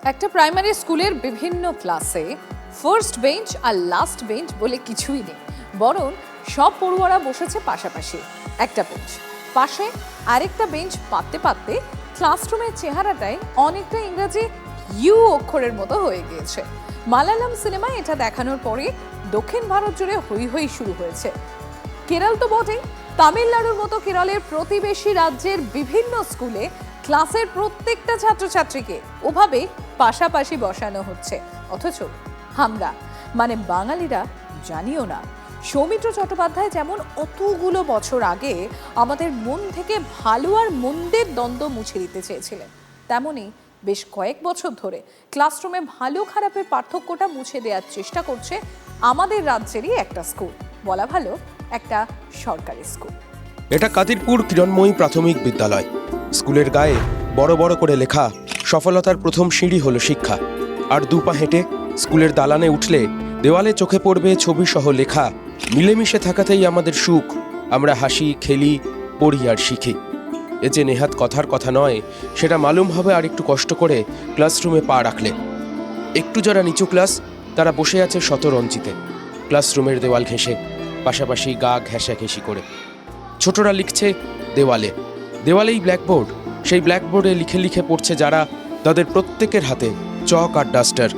একটা প্রাইমারি স্কুলের বিভিন্ন ক্লাসে ফার্স্ট বেঞ্চ আর লাস্ট বেঞ্চ বলে কিছুই নেই, বরং সব পড়ুয়ারা বসেছে পাশাপাশি। একটা বেঞ্চ পাশে আরেকটা বেঞ্চ পাততে পাততে ক্লাসরুমের চেহারাটাই অনেকটা ইংরাজি ইউ অক্ষরের মতো হয়ে গিয়েছে। মালায়ালাম সিনেমায় এটা দেখানোর পরে দক্ষিণ ভারত জুড়ে হই হই শুরু হয়েছে। কেরল তো বটেই, তামিলনাড়ুর মতো কেরলের প্রতিবেশী রাজ্যের বিভিন্ন স্কুলে ক্লাসের প্রত্যেকটা ছাত্রছাত্রীকে ওভাবে পাশাপাশি বসানো হচ্ছে, অথচ আমরা মানে বাঙালিরা জানিও না। সৌমিত্র চট্টোপাধ্যায় যেমন অতগুলো বছর আগে আমাদের মন থেকে ভালো আর মন্দের দ্বন্দ্ব মুছে দিতে চেয়েছিলেন, তেমনি বেশ কয়েক বছর ধরে ক্লাসরুমে ভালো খারাপের পার্থক্যটা মুছে দেওয়ার চেষ্টা করছে আমাদের রাজ্যেরই একটা স্কুল, বলা ভালো একটা সরকারি স্কুল। এটা কাদিরপুর কিরণময়ী প্রাথমিক বিদ্যালয়। স্কুলের গায়ে বড় বড় করে লেখা, সফলতার প্রথম সিঁড়ি হলো শিক্ষা। আর দুপা হেঁটে স্কুলের দালানে উঠলে দেওয়ালে চোখে পড়বে ছবি সহ লেখা, মিলেমিশে থাকাতেই আমাদের সুখ, আমরা হাসি খেলি পড়ি আর শিখি। এ যে নেহাত কথার কথা নয়, সেটা মালুম হবে আর একটু কষ্ট করে ক্লাসরুমে পা রাখলে। একটু যারা নিচু ক্লাস, তারা বসে আছে শতরঞ্জিতে ক্লাসরুমের দেওয়াল ঘেঁষে, পাশাপাশি গা ঘেঁষাঘেঁষি করে। ছোটরা লিখছে দেওয়ালে, দেওয়ালেই ব্ল্যাকবোর্ড, সেই ব্ল্যাকবোর্ডে লিখে লিখে পড়ছে যারা, তাদের প্রত্যেকের হাতে চক আর ডাস্টার।